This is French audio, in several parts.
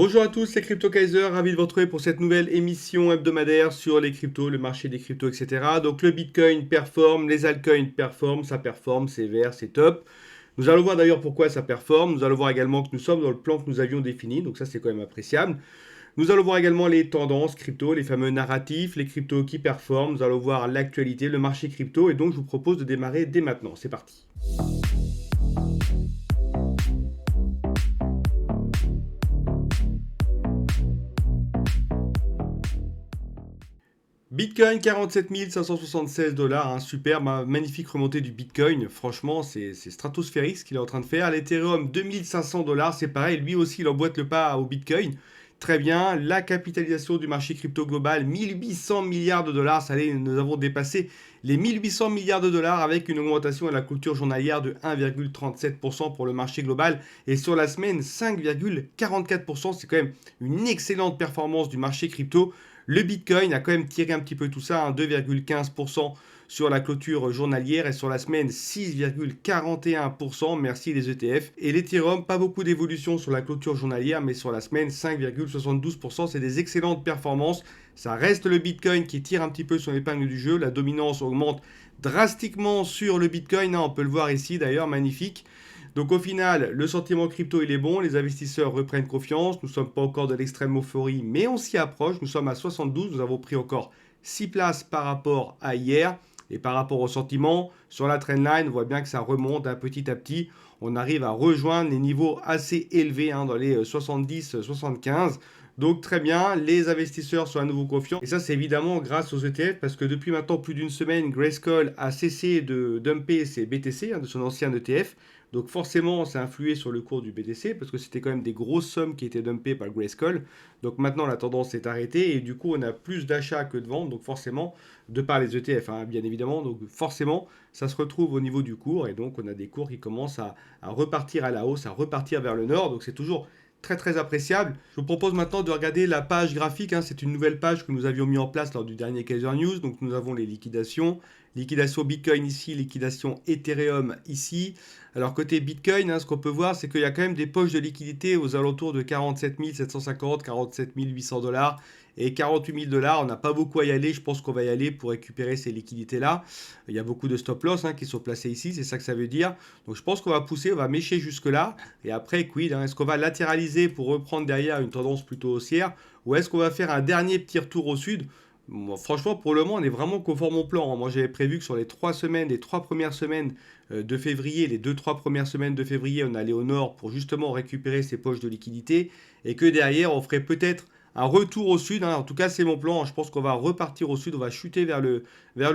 Bonjour à tous, c'est Crypto Kaiser, ravi de vous retrouver pour cette nouvelle émission hebdomadaire sur les cryptos, le marché des cryptos, etc. Donc le Bitcoin performe, les altcoins performent, ça performe, c'est vert, c'est top. Nous allons voir d'ailleurs pourquoi ça performe. Nous allons voir également que nous sommes dans le plan que nous avions défini, donc ça c'est quand même appréciable. Nous allons voir également les tendances crypto, les fameux narratifs, les cryptos qui performent. Nous allons voir l'actualité, le marché crypto, et donc je vous propose de démarrer dès maintenant. C'est parti. Bitcoin 47 576 dollars, un superbe, magnifique remontée du Bitcoin. Franchement, c'est stratosphérique ce qu'il est en train de faire. L'Ethereum 2500 dollars, c'est pareil, lui aussi il emboîte le pas au Bitcoin. Très bien, la capitalisation du marché crypto global, 1800 milliards de dollars. Ça allait, nous avons dépassé les 1800 milliards de dollars avec une augmentation à la clôture journalière de 1,37% pour le marché global. Et sur la semaine, 5,44%. C'est quand même une excellente performance du marché crypto. Le Bitcoin a quand même tiré un petit peu tout ça, 2,15% sur la clôture journalière et sur la semaine 6,41%, merci les ETF. Et l'Ethereum, pas beaucoup d'évolution sur la clôture journalière, mais sur la semaine 5,72%, c'est des excellentes performances. Ça reste le Bitcoin qui tire un petit peu son épingle du jeu, la dominance augmente drastiquement sur le Bitcoin, on peut le voir ici d'ailleurs, magnifique. Donc au final, le sentiment crypto il est bon, les investisseurs reprennent confiance, nous ne sommes pas encore de l'extrême euphorie, mais on s'y approche, nous sommes à 72, nous avons pris encore 6 places par rapport à hier, et par rapport au sentiment, sur la trendline, on voit bien que ça remonte petit à petit, on arrive à rejoindre les niveaux assez élevés dans les 70-75. Donc très bien, les investisseurs sont à nouveau confiants. Et ça, c'est évidemment grâce aux ETF, parce que depuis maintenant plus d'une semaine, Grayscale a cessé de dumper ses BTC, de son ancien ETF. Donc forcément, ça a influé sur le cours du BTC, parce que c'était quand même des grosses sommes qui étaient dumpées par Grayscale. Donc maintenant, la tendance s'est arrêtée, et du coup, on a plus d'achats que de ventes, donc forcément, de par les ETF, bien évidemment. Donc forcément, ça se retrouve au niveau du cours, et donc on a des cours qui commencent à repartir à la hausse, à repartir vers le nord. Donc c'est toujours très très appréciable. Je vous propose maintenant de regarder la page graphique. C'est une nouvelle page que nous avions mis en place lors du dernier Kaiser News. Donc nous avons les liquidations. Liquidation Bitcoin ici, liquidation Ethereum ici. Alors côté Bitcoin, ce qu'on peut voir, c'est qu'il y a quand même des poches de liquidité aux alentours de 47 750, 47 800 dollars et 48 000 dollars. On n'a pas beaucoup à y aller. Je pense qu'on va y aller pour récupérer ces liquidités-là. Il y a beaucoup de stop loss qui sont placés ici. C'est ça que ça veut dire. Donc je pense qu'on va pousser, on va mécher jusque-là. Et après, quid, est-ce qu'on va latéraliser pour reprendre derrière une tendance plutôt haussière, ou est-ce qu'on va faire un dernier petit retour au sud? Bon, franchement, pour le moment, on est vraiment conforme au plan. Moi, j'avais prévu que sur les 3 semaines, les 3 premières semaines de février, les 2-3 premières semaines de février, on allait au nord pour justement récupérer ces poches de liquidité, et que derrière, on ferait peut-être un retour au sud. En tout cas, c'est mon plan. Je pense qu'on va repartir au sud, on va chuter vers le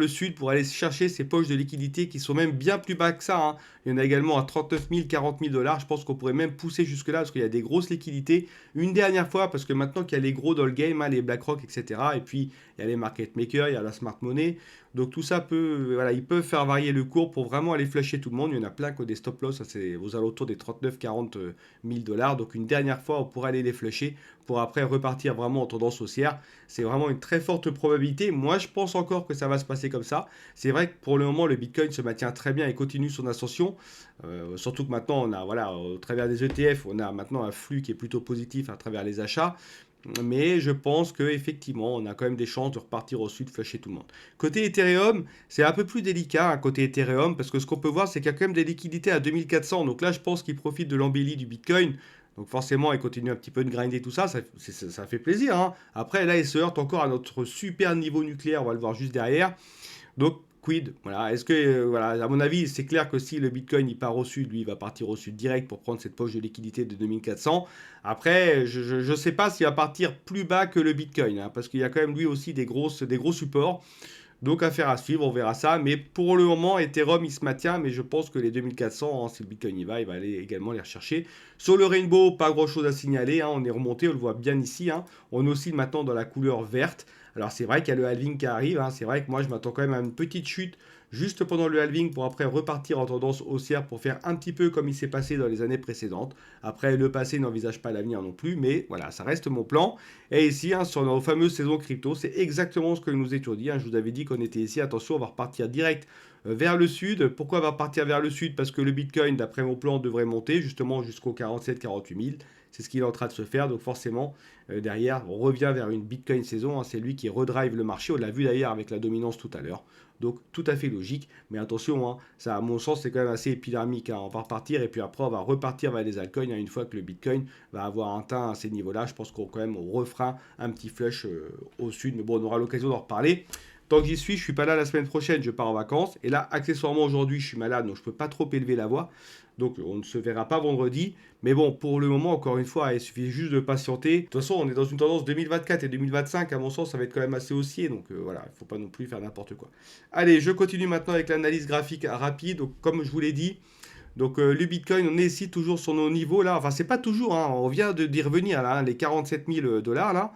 sud pour aller chercher ces poches de liquidité qui sont même bien plus bas que ça. Il y en a également à 39 000, 40 000 dollars. Je pense qu'on pourrait même pousser jusque-là parce qu'il y a des grosses liquidités. Une dernière fois, parce que maintenant qu'il y a les gros dans le game, les BlackRock, etc. Et puis, il y a les market makers, il y a la smart money. Donc tout ça voilà, ils peuvent faire varier le cours pour vraiment aller flusher tout le monde. Il y en a plein qui ont des stop loss, c'est aux alentours des 39-40 000 dollars. Donc une dernière fois, on pourrait aller les flusher pour après repartir vraiment en tendance haussière. C'est vraiment une très forte probabilité. Moi, je pense encore que ça va se passer comme ça. C'est vrai que pour le moment, le Bitcoin se maintient très bien et continue son ascension. Surtout que maintenant, on a, voilà, au travers des ETF, on a maintenant un flux qui est plutôt positif à travers les achats. Mais je pense qu'effectivement, on a quand même des chances de repartir au sud, flusher tout le monde. Côté Ethereum, c'est un peu plus délicat, côté Ethereum, parce que ce qu'on peut voir, c'est qu'il y a quand même des liquidités à 2400. Donc là, je pense qu'ils profitent de l'embellie du Bitcoin. Donc forcément, ils continuent un petit peu de grinder tout ça, ça fait plaisir. Après, là, ils se heurtent encore à notre super niveau nucléaire, on va le voir juste derrière. Donc, quid, voilà. Est-ce que, voilà, à mon avis, c'est clair que si le Bitcoin il part au sud, lui, il va partir au sud direct pour prendre cette poche de liquidité de 2400. Après, je ne sais pas s'il va partir plus bas que le Bitcoin, parce qu'il y a quand même lui aussi des gros supports. Donc affaire à suivre, on verra ça. Mais pour le moment, Ethereum, il se maintient. Mais je pense que les 2400, si le Bitcoin y va, il va aller également les rechercher. Sur le Rainbow, pas grand-chose à signaler. On est remonté, on le voit bien ici. On oscille maintenant dans la couleur verte. Alors c'est vrai qu'il y a le halving qui arrive. C'est vrai que moi, je m'attends quand même à une petite chute juste pendant le halving pour après repartir en tendance haussière pour faire un petit peu comme il s'est passé dans les années précédentes. Après, le passé n'envisage pas l'avenir non plus, mais voilà, ça reste mon plan. Et ici, hein, sur nos fameuses saisons crypto, c'est exactement ce que nous étions dit. Hein. Je vous avais dit qu'on était ici, attention, on va repartir direct vers le sud. Pourquoi on va partir vers le sud? Parce que le Bitcoin, d'après mon plan, devrait monter justement jusqu'aux 47-48 000. C'est ce qu'il est en train de se faire. Donc forcément, derrière, on revient vers une Bitcoin saison. Hein. C'est lui qui redrive le marché. On l'a vu d'ailleurs avec la dominance tout à l'heure. Donc tout à fait logique. Mais attention, hein, ça à mon sens, c'est quand même assez épidermique. Hein. On va repartir et puis après, on va repartir vers les altcoins. Hein, une fois que le Bitcoin va avoir atteint à ces niveaux-là, je pense qu'on quand même on refera un petit flush au sud. Mais bon, on aura l'occasion d'en reparler. Tant que j'y suis, je suis pas là la semaine prochaine, je pars en vacances. Et là, accessoirement, aujourd'hui, je suis malade, donc je peux pas trop élever la voix. Donc, on ne se verra pas vendredi. Mais bon, pour le moment, encore une fois, il suffit juste de patienter. De toute façon, on est dans une tendance 2024 et 2025. À mon sens, ça va être quand même assez haussier. Donc, voilà, il ne faut pas non plus faire n'importe quoi. Allez, je continue maintenant avec l'analyse graphique rapide. Donc, comme je vous l'ai dit, donc le Bitcoin, on est ici toujours sur nos niveaux là. Enfin, c'est pas toujours, hein, on vient d'y revenir là, hein, les 47 000 dollars là.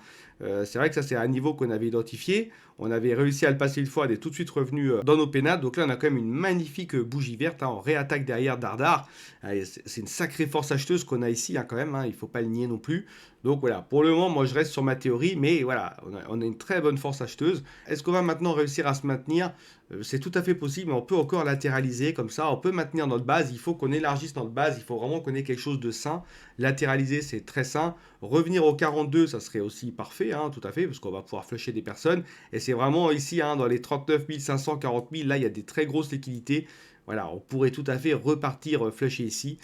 C'est vrai que ça, c'est un niveau qu'on avait identifié. On avait réussi à le passer une fois, on est tout de suite revenu dans nos pénales. Donc là, on a quand même une magnifique bougie verte. Hein, on réattaque derrière Dardar. C'est une sacrée force acheteuse qu'on a ici, hein, quand même. Hein, il ne faut pas le nier non plus. Donc voilà, pour le moment, moi, je reste sur ma théorie. Mais voilà, on a une très bonne force acheteuse. Est-ce qu'on va maintenant réussir à se maintenir? C'est tout à fait possible, mais on peut encore latéraliser comme ça. On peut maintenir notre base. Il faut qu'on élargisse notre base. Il faut vraiment qu'on ait quelque chose de sain. Latéraliser, c'est très sain. Revenir au 42, ça serait aussi parfait, hein, tout à fait, parce qu'on va pouvoir flusher des personnes. Et c'est vraiment ici, hein, dans les 39 500, 40 000, là, il y a des très grosses liquidités. Voilà, on pourrait tout à fait repartir flusher ici.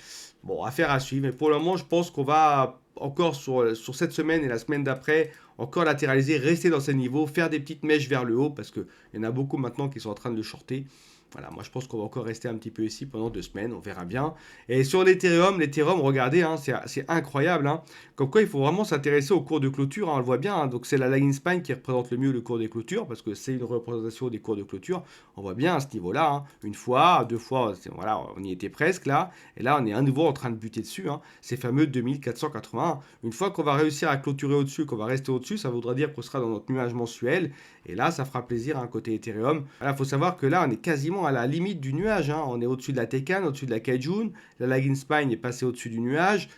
Bon, affaire à suivre. Mais pour le moment, je pense qu'on va encore sur cette semaine et la semaine d'après, encore latéraliser, rester dans ces niveaux, faire des petites mèches vers le haut, parce qu'il y en a beaucoup maintenant qui sont en train de le shorter. Voilà, moi je pense qu'on va encore rester un petit peu ici pendant 2 semaines, on verra bien. Et sur l'Ethereum, regardez, hein, c'est incroyable. Hein. Comme quoi il faut vraiment s'intéresser au cours de clôture, hein, on le voit bien. Hein. Donc c'est la line span qui représente le mieux le cours des clôtures, parce que c'est une représentation des cours de clôture. On voit bien à ce niveau-là, hein. Une fois, deux fois, voilà, on y était presque là. Et là on est à nouveau en train de buter dessus, hein. Ces fameux 2481. Une fois qu'on va réussir à clôturer au-dessus, qu'on va rester au-dessus, ça voudra dire qu'on sera dans notre nuage mensuel. Et là, ça fera plaisir, hein, côté Ethereum. Il faut savoir que là, on est quasiment à la limite du nuage. Hein. On est au-dessus de la Tekan, au-dessus de la Kaijun. La Lagging Spine est passée au-dessus du nuage.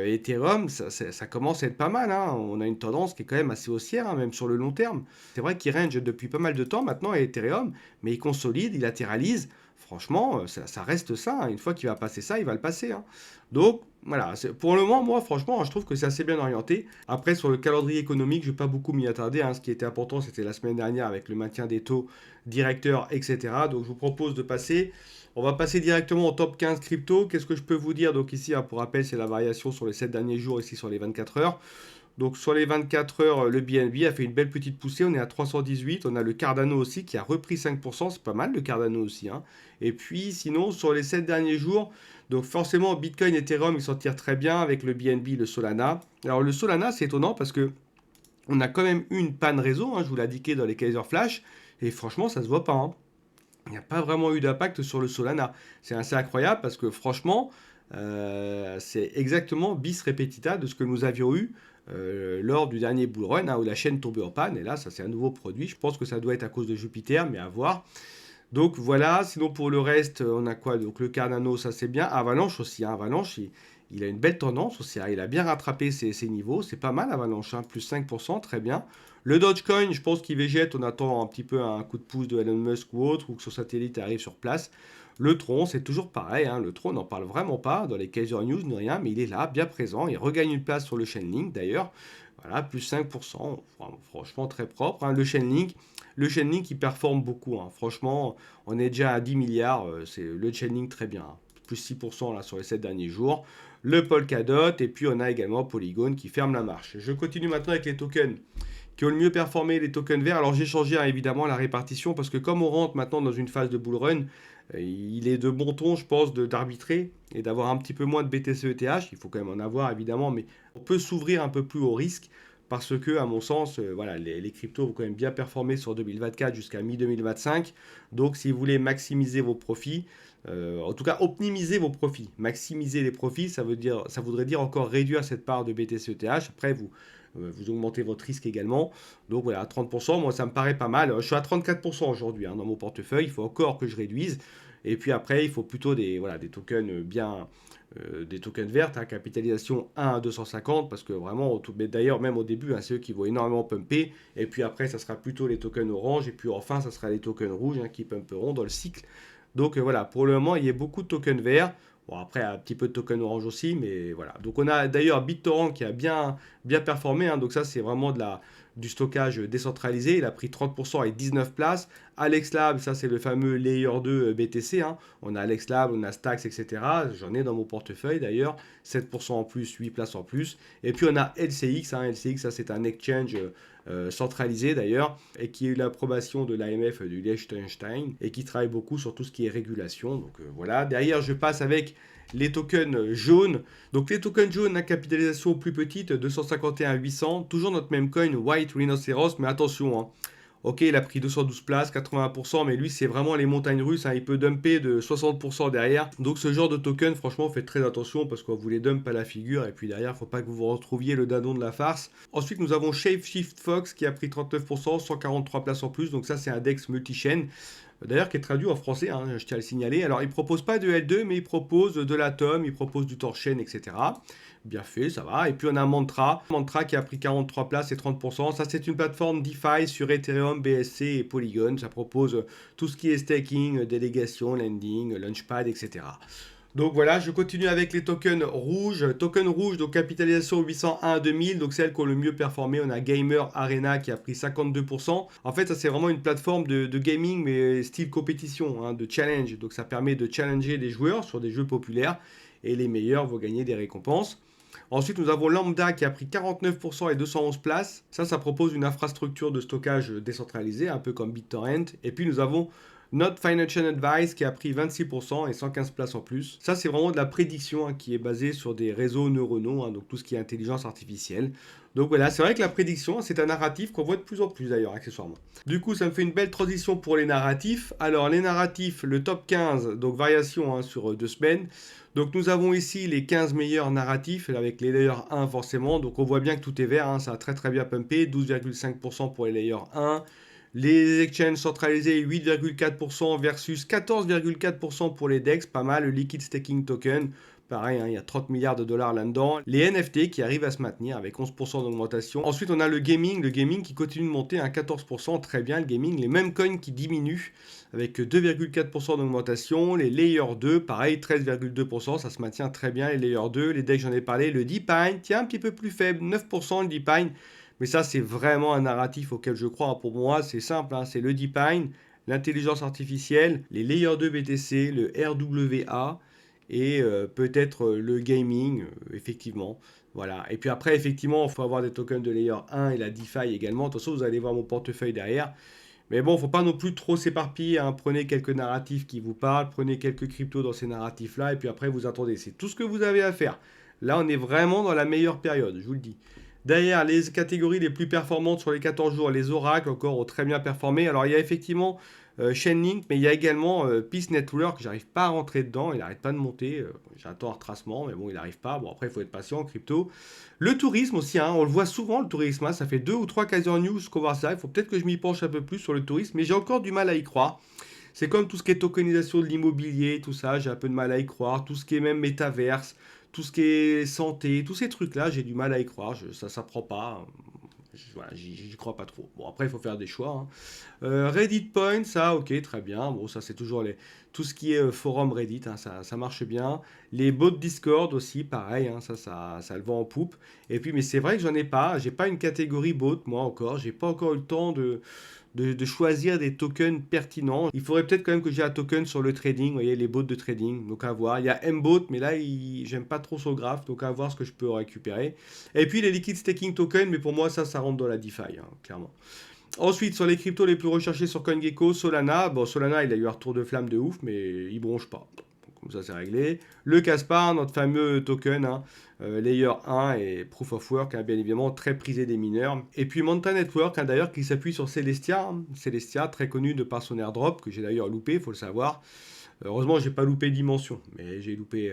Ethereum, ça commence à être pas mal. Hein. On a une tendance qui est quand même assez haussière, hein, même sur le long terme. C'est vrai qu'il range depuis pas mal de temps maintenant, Ethereum, mais il consolide, il latéralise. Franchement, ça reste ça. Hein. Une fois qu'il va passer ça, il va le passer. Hein. Donc, voilà. Pour le moment, moi, franchement, je trouve que c'est assez bien orienté. Après, sur le calendrier économique, je ne vais pas beaucoup m'y attarder. Hein. Ce qui était important, c'était la semaine dernière avec le maintien des taux directeurs, etc. Donc, je vous propose de passer. On va passer directement au top 15 crypto. Qu'est-ce que je peux vous dire? Donc, ici, hein, pour rappel, c'est la variation sur les 7 derniers jours, ici sur les 24 heures. Donc sur les 24 heures, le BNB a fait une belle petite poussée, on est à 318, on a le Cardano aussi qui a repris 5%, c'est pas mal le Cardano aussi. Hein. Et puis sinon, sur les 7 derniers jours, donc forcément Bitcoin et Ethereum, ils s'en tirent très bien avec le BNB, le Solana. Alors le Solana, c'est étonnant parce que on a quand même eu une panne réseau, hein, je vous l'ai indiqué dans les Kaiser Flash, et franchement, ça se voit pas. Hein. Il n'y a pas vraiment eu d'impact sur le Solana. C'est assez incroyable parce que franchement, c'est exactement bis repetita de ce que nous avions eu lors du dernier bull run, hein, où la chaîne tombait en panne. Et là, ça c'est un nouveau produit. Je pense que ça doit être à cause de Jupiter, mais à voir. Donc voilà, sinon pour le reste, on a quoi? Donc le Cardano, ça c'est bien. Avalanche aussi, hein. Avalanche, il a une belle tendance aussi. Hein. Il a bien rattrapé ses niveaux. C'est pas mal Avalanche, hein. Plus 5%, très bien. Le Dogecoin, je pense qu'il végète. On attend un petit peu un coup de pouce de Elon Musk ou autre, ou que son satellite arrive sur place. Le Tron, c'est toujours pareil. Hein. Le Tron, on n'en parle vraiment pas dans les Kaiser News ni rien, mais il est là, bien présent. Il regagne une place sur le Chainlink d'ailleurs. Voilà, plus 5%. Franchement, très propre. Hein. Le Chainlink, il performe beaucoup. Hein. Franchement, on est déjà à 10 milliards. C'est le Chainlink, très bien. Hein. Plus 6% là, sur les 7 derniers jours. Le Polkadot, et puis on a également Polygon qui ferme la marche. Je continue maintenant avec les tokens qui ont le mieux performé, les tokens verts. Alors j'ai changé, hein, évidemment la répartition parce que comme on rentre maintenant dans une phase de bull run, il est de bon ton, je pense, d'arbitrer et d'avoir un petit peu moins de BTC-ETH. Il faut quand même en avoir, évidemment, mais on peut s'ouvrir un peu plus au risque parce que, à mon sens, voilà, les cryptos vont quand même bien performer sur 2024 jusqu'à mi-2025. Donc, si vous voulez maximiser vos profits, En tout cas, optimiser vos profits. Maximiser les profits, ça voudrait dire encore réduire cette part de BTC-ETH. Après, vous augmentez votre risque également. Donc voilà, à 30%, moi ça me paraît pas mal. Je suis à 34% aujourd'hui dans mon portefeuille. Il faut encore que je réduise. Et puis après, il faut plutôt des tokens des tokens verts, capitalisation 1 à 250, parce que vraiment, mais d'ailleurs, même au début, c'est eux qui vont énormément pumper. Et puis après, ça sera plutôt les tokens orange. Et puis enfin, ça sera les tokens rouges qui pumperont dans le cycle. Donc voilà, pour le moment, il y a beaucoup de tokens verts. Bon, après, un petit peu de tokens orange aussi, mais voilà. Donc on a d'ailleurs BitTorrent qui a bien performé. Donc ça, c'est vraiment du stockage décentralisé. Il a pris 30% et 19 places. AlexLab, ça c'est le fameux Layer 2 BTC. On a AlexLab, on a Stacks, etc. J'en ai dans mon portefeuille d'ailleurs. 7% en plus, 8 places en plus. Et puis on a LCX. LCX, ça c'est un exchange centralisé d'ailleurs, et qui a eu l'approbation de l'AMF du Liechtenstein, et qui travaille beaucoup sur tout ce qui est régulation. Donc voilà, derrière je passe avec les tokens jaunes. Donc les tokens jaunes à capitalisation plus petite, 251 800, toujours notre même coin White Rhinoceros, mais attention, ok, il a pris 212 places, 80%, mais lui, c'est vraiment les montagnes russes. Il peut dumper de 60% derrière. Donc, ce genre de token, franchement, faites très attention parce qu'on vous les dump à la figure. Et puis derrière, il ne faut pas que vous vous retrouviez le dindon de la farce. Ensuite, nous avons ShapeShift Fox qui a pris 39%, 143 places en plus. Donc, ça, c'est un DEX multi-chain. D'ailleurs, qui est traduit en français, je tiens à le signaler. Alors, il ne propose pas de L2, mais il propose de l'Atom, il propose du Torchain, etc. Bien fait, ça va. Et puis on a Mantra. Mantra qui a pris 43 places et 30%. Ça, c'est une plateforme DeFi sur Ethereum, BSC et Polygon. Ça propose tout ce qui est staking, délégation, lending, Launchpad, etc. Donc voilà, je continue avec les tokens rouges. Token rouge, donc capitalisation 801 à 2000, donc celle qui a le mieux performé. On a Gamer Arena qui a pris 52%. En fait, ça c'est vraiment une plateforme de gaming, mais style compétition, de challenge. Donc ça permet de challenger les joueurs sur des jeux populaires. Et les meilleurs vont gagner des récompenses. Ensuite, nous avons Lambda qui a pris 49% et 211 places. Ça propose une infrastructure de stockage décentralisée, un peu comme BitTorrent. Et puis, nous avons Not Financial Advice qui a pris 26% et 115 places en plus. Ça, c'est vraiment de la prédiction qui est basée sur des réseaux neuronaux, donc tout ce qui est intelligence artificielle. Donc voilà, c'est vrai que la prédiction, c'est un narratif qu'on voit de plus en plus d'ailleurs, accessoirement. Du coup, ça me fait une belle transition pour les narratifs. Alors, les narratifs, le top 15, donc variation sur 2 semaines. Donc, nous avons ici les 15 meilleurs narratifs, avec les layers 1 forcément. Donc, on voit bien que tout est vert, ça a très très bien pumpé, 12,5% pour les layers 1. Les exchanges centralisés, 8,4% versus 14,4% pour les DEX, pas mal. Le Liquid Staking Token, pareil, il y a 30 milliards de dollars là-dedans. Les NFT qui arrivent à se maintenir avec 11% d'augmentation. Ensuite, on a le gaming qui continue de monter à 14%, très bien le gaming. Les mêmes coins qui diminuent avec 2,4% d'augmentation. Les Layer 2, pareil, 13,2%, ça se maintient très bien. Les Layer 2, les DEX, j'en ai parlé. Le DePine, tiens, un petit peu plus faible, 9% le DePine. Mais ça, c'est vraiment un narratif auquel je crois. Pour moi, c'est simple, c'est le DePine, l'intelligence artificielle, les Layer 2 BTC, le RWA et peut-être le gaming, effectivement. Voilà. Et puis après, effectivement, il faut avoir des tokens de Layer 1 et la DeFi également. De toute façon, vous allez voir mon portefeuille derrière. Mais bon, il ne faut pas non plus trop s'éparpiller. Prenez quelques narratifs qui vous parlent, prenez quelques cryptos dans ces narratifs-là, et puis après, vous attendez. C'est tout ce que vous avez à faire. Là, on est vraiment dans la meilleure période, je vous le dis. Derrière, les catégories les plus performantes sur les 14 jours, les oracles encore ont très bien performé. Alors, il y a effectivement Chainlink, mais il y a également Peace Network. J'arrive pas à rentrer dedans, il n'arrête pas de monter. J'attends un retracement, mais bon, il n'arrive pas. Bon, après, il faut être patient en crypto. Le tourisme aussi, on le voit souvent, le tourisme. Ça fait 2 ou 3 Kaiser News qu'on voit ça. Il faut peut-être que je m'y penche un peu plus sur le tourisme, mais j'ai encore du mal à y croire. C'est comme tout ce qui est tokenisation de l'immobilier, tout ça, j'ai un peu de mal à y croire. Tout ce qui est même métaverse, tout ce qui est santé, tous ces trucs-là, j'ai du mal à y croire. Ça prend pas. Voilà, j'y crois pas trop. Bon, après, il faut faire des choix. Reddit Point, ça, ok, très bien. Bon, ça, c'est toujours tout ce qui est forum Reddit, ça marche bien. Les bots Discord aussi, pareil, ça le vend en poupe. Et puis, mais c'est vrai que j'en ai pas. J'ai pas une catégorie bot, moi encore. J'ai pas encore eu le temps de choisir des tokens pertinents. Il faudrait peut-être quand même que j'ai un token sur le trading, vous voyez, les bots de trading, donc à voir. Il y a Mbot, mais là, j'aime pas trop son graphe, donc à voir ce que je peux récupérer. Et puis les liquid staking tokens, mais pour moi, ça rentre dans la DeFi, clairement. Ensuite, sur les cryptos les plus recherchés sur CoinGecko, Solana. Bon, Solana, il a eu un retour de flamme de ouf, mais il bronche pas. Comme ça, c'est réglé. Le Caspar, notre fameux token, Layer 1 et Proof of Work, bien évidemment, très prisé des mineurs. Et puis Manta Network, d'ailleurs, qui s'appuie sur Celestia. Celestia, très connu de par son airdrop, que j'ai d'ailleurs loupé, il faut le savoir. Heureusement, j'ai pas loupé Dimension, mais j'ai loupé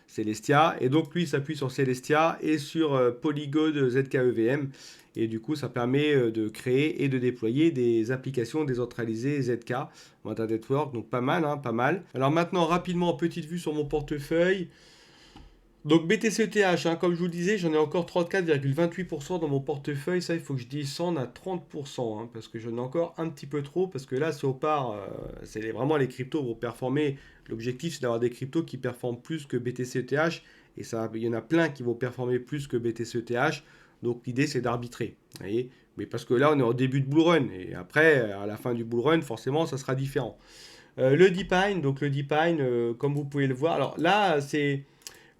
Celestia. Et donc, lui, il s'appuie sur Celestia et sur Polygon ZKEVM. Et du coup, ça permet de créer et de déployer des applications décentralisées ZK, Meta Network. Donc, pas mal, hein, pas mal. Alors maintenant, rapidement, petite vue sur mon portefeuille. Donc BTC-ETH, hein, comme je vous le disais, j'en ai encore 34,28% dans mon portefeuille. Ça, il faut que je descende à 30%, hein, parce que j'en ai encore un petit peu trop. Parce que là, si on part, vraiment les cryptos vont performer. L'objectif, c'est d'avoir des cryptos qui performent plus que BTC-ETH. Et ça, il y en a plein qui vont performer plus que BTC-ETH. Donc l'idée, c'est d'arbitrer. Vous voyez. Mais parce que là, on est en début de bull run. Et après, à la fin du bull run, forcément, ça sera différent. Le Deepine, donc le Deepine, comme vous pouvez le voir. Alors là, c'est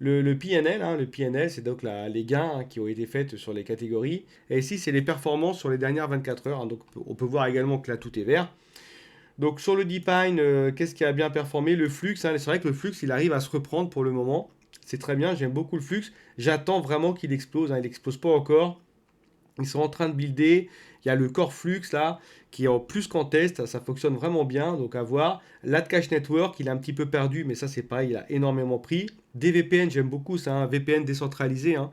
le PNL, hein, le PNL, c'est donc les gains, hein, qui ont été faits sur les catégories. Et ici, c'est les performances sur les dernières 24 heures, hein. Donc, on peut voir également que là, tout est vert. Donc, sur le Deepine, qu'est-ce qui a bien performé? Le flux, hein, c'est vrai que le flux, il arrive à se reprendre pour le moment. C'est très bien, j'aime beaucoup le flux. J'attends vraiment qu'il explose, hein. Il n'explose pas encore. Ils sont en train de builder. Il y a le Core Flux là, qui est en plus qu'en test. Ça fonctionne vraiment bien, donc à voir. L'Adcash Network, il a un petit peu perdu, mais ça c'est pareil, il a énormément pris. Des VPN, j'aime beaucoup, c'est un VPN décentralisé, hein.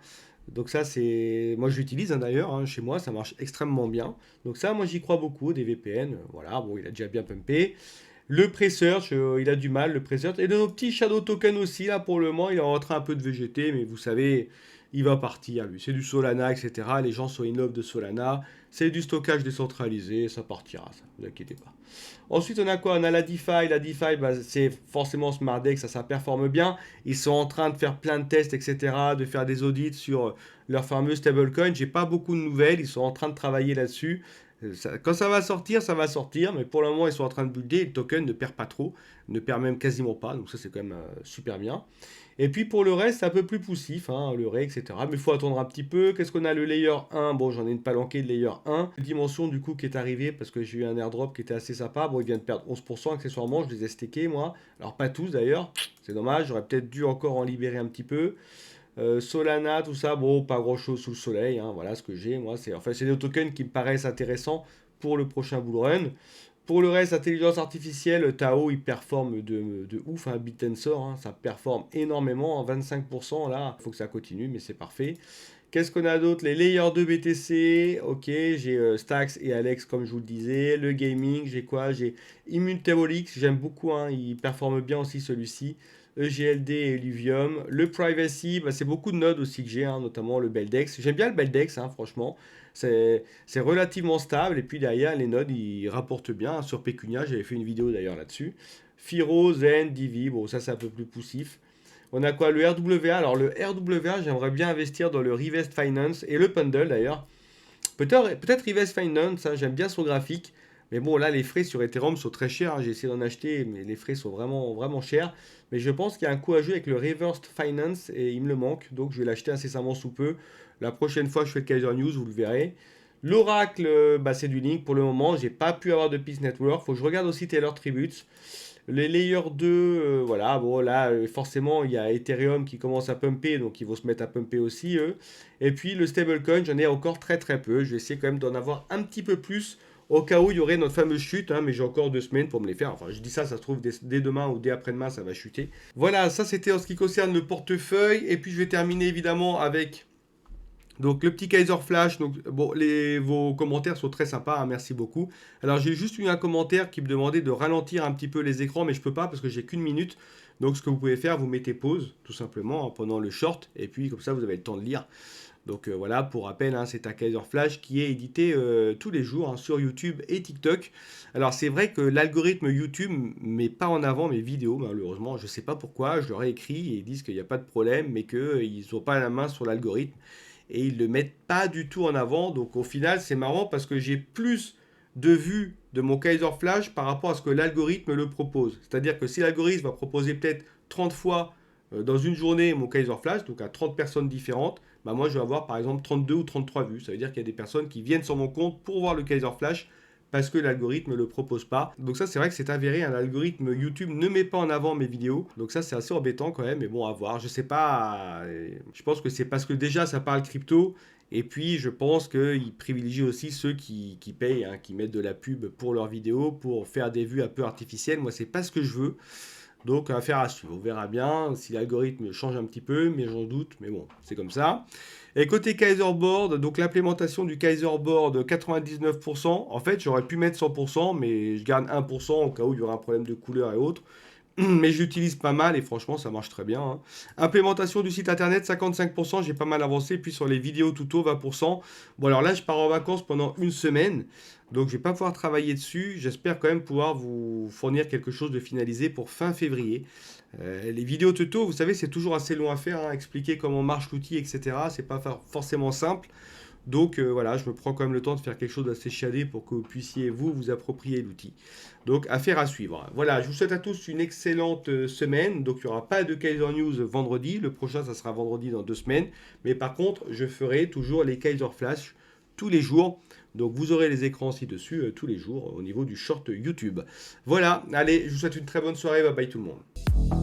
Donc ça c'est... Moi je l'utilise, hein, d'ailleurs, hein, chez moi, ça marche extrêmement bien. Donc ça, moi j'y crois beaucoup, des VPN. Voilà, bon, il a déjà bien pumpé. Le Presearch, il a du mal, le Presearch. Et de nos petits Shadow Token aussi, là, pour le moment, il est en train un peu de végéter, mais vous savez, il va partir, lui. C'est du Solana, etc. Les gens sont in love de Solana. C'est du stockage décentralisé, ça partira, ça, ne vous inquiétez pas. Ensuite, on a quoi? On a la DeFi. La DeFi, bah, c'est forcément SmartDex, ça performe bien. Ils sont en train de faire plein de tests, etc., de faire des audits sur leur fameux stablecoin. J'ai pas beaucoup de nouvelles, ils sont en train de travailler là-dessus. Quand ça va sortir, mais pour le moment, ils sont en train de builder. Le token ne perd pas trop, ne perd même quasiment pas, donc ça, c'est quand même super bien. Et puis pour le reste, c'est un peu plus poussif, hein, le Ray, etc. Mais il faut attendre un petit peu. Qu'est-ce qu'on a? Le layer 1, bon, j'en ai une palanquée de layer 1. Dimension, du coup, qui est arrivé parce que j'ai eu un airdrop qui était assez sympa. Bon, il vient de perdre 11% accessoirement, je les ai stakés, moi. Alors, pas tous d'ailleurs, c'est dommage, j'aurais peut-être dû encore en libérer un petit peu. Solana, tout ça, bon, pas grand chose sous le soleil, hein, voilà ce que j'ai, moi. C'est des tokens qui me paraissent intéressants pour le prochain bull run. Pour le reste, intelligence artificielle, Tao, il performe de ouf, hein, BitTensor, hein, ça performe énormément, hein, 25% là, il faut que ça continue, mais c'est parfait. Qu'est-ce qu'on a d'autre? Les layers 2 BTC, ok, j'ai Stax et Alex comme je vous le disais. Le gaming, j'ai quoi? J'ai Immutabolics, j'aime beaucoup, hein, il performe bien aussi celui-ci. EGLD et Illuvium. Le Privacy, bah, c'est beaucoup de nodes aussi que j'ai, hein, notamment le Beldex. J'aime bien le Beldex, hein, franchement. C'est relativement stable. Et puis derrière, les nodes, ils rapportent bien, hein. Sur Pecunia, j'avais fait une vidéo d'ailleurs là-dessus. Firo, Zen, Divi, bon, ça c'est un peu plus poussif. On a quoi? Le RWA. Alors le RWA, j'aimerais bien investir dans le Revest Finance et le Pendle d'ailleurs. Peut-être Revest Finance, hein, j'aime bien son graphique. Mais bon, là, les frais sur Ethereum sont très chers, hein. J'ai essayé d'en acheter, mais les frais sont vraiment, vraiment chers. Mais je pense qu'il y a un coup à jouer avec le Reversed Finance et il me le manque. Donc je vais l'acheter incessamment sous peu. La prochaine fois que je fais le Kaiser News, vous le verrez. L'Oracle, bah, c'est du Link pour le moment. J'ai pas pu avoir de Peace Network. Faut que je regarde aussi Taylor Tributes. Les layers 2, voilà, bon là, forcément, il y a Ethereum qui commence à pumper, donc ils vont se mettre à pumper aussi, eux. Et puis le stablecoin, j'en ai encore très très peu. Je vais essayer quand même d'en avoir un petit peu plus au cas où il y aurait notre fameuse chute, hein, mais j'ai encore 2 semaines pour me les faire. Enfin, je dis ça, ça se trouve dès demain ou dès après-demain, ça va chuter. Voilà, ça c'était en ce qui concerne le portefeuille. Et puis je vais terminer évidemment avec donc le petit Kaiser Flash. Donc bon, vos commentaires sont très sympas, hein, merci beaucoup. Alors j'ai juste eu un commentaire qui me demandait de ralentir un petit peu les écrans, mais je peux pas parce que j'ai qu'une minute. Donc ce que vous pouvez faire, vous mettez pause tout simplement, hein, pendant le short, et puis comme ça vous avez le temps de lire. Donc voilà, pour rappel, hein, c'est un Kaiser Flash qui est édité tous les jours, hein, sur YouTube et TikTok. Alors c'est vrai que l'algorithme YouTube met pas en avant mes vidéos, malheureusement. Je ne sais pas pourquoi, je leur ai écrit et ils disent qu'il n'y a pas de problème, mais qu'ils n'ont pas la main sur l'algorithme. Et ils ne le mettent pas du tout en avant. Donc au final, c'est marrant parce que j'ai plus de vues de mon Kaiser Flash par rapport à ce que l'algorithme le propose. C'est-à-dire que si l'algorithme va proposer peut-être 30 fois dans une journée mon Kaiser Flash, donc à 30 personnes différentes, bah moi je vais avoir par exemple 32 ou 33 vues. Ça veut dire qu'il y a des personnes qui viennent sur mon compte pour voir le Kaiser Flash parce que l'algorithme ne le propose pas. Donc ça c'est vrai que c'est avéré, un algorithme YouTube ne met pas en avant mes vidéos. Donc ça c'est assez embêtant quand même, mais bon à voir. Je sais pas, je pense que c'est parce que déjà ça parle crypto. Et puis je pense qu'ils privilégient aussi ceux qui payent, hein, qui mettent de la pub pour leurs vidéos, pour faire des vues un peu artificielles. Moi c'est pas ce que je veux. Donc, affaire à suivre. On verra bien si l'algorithme change un petit peu, mais j'en doute. Mais bon, c'est comme ça. Et côté Kaiser Board, donc l'implémentation du Kaiser Board 99%. En fait, j'aurais pu mettre 100%, mais je garde 1% au cas où il y aura un problème de couleur et autres. Mais j'utilise pas mal et franchement, ça marche très bien, hein. Implémentation du site internet, 55%, j'ai pas mal avancé. Puis sur les vidéos tuto, 20%. Bon, alors là, je pars en vacances pendant une semaine. Donc, je vais pas pouvoir travailler dessus. J'espère quand même pouvoir vous fournir quelque chose de finalisé pour fin février. Les vidéos tuto, vous savez, c'est toujours assez long à faire, hein. Expliquer comment marche l'outil, etc. C'est pas forcément simple. Donc voilà, je me prends quand même le temps de faire quelque chose d'assez chiadé pour que vous puissiez vous approprier l'outil. Donc affaire à suivre. Voilà, je vous souhaite à tous une excellente semaine. Donc il n'y aura pas de Kaiser News vendredi. Le prochain, ça sera vendredi dans 2 semaines. Mais par contre, je ferai toujours les Kaiser Flash tous les jours. Donc vous aurez les écrans ci-dessus tous les jours au niveau du short YouTube. Voilà, allez, je vous souhaite une très bonne soirée. Bye bye tout le monde.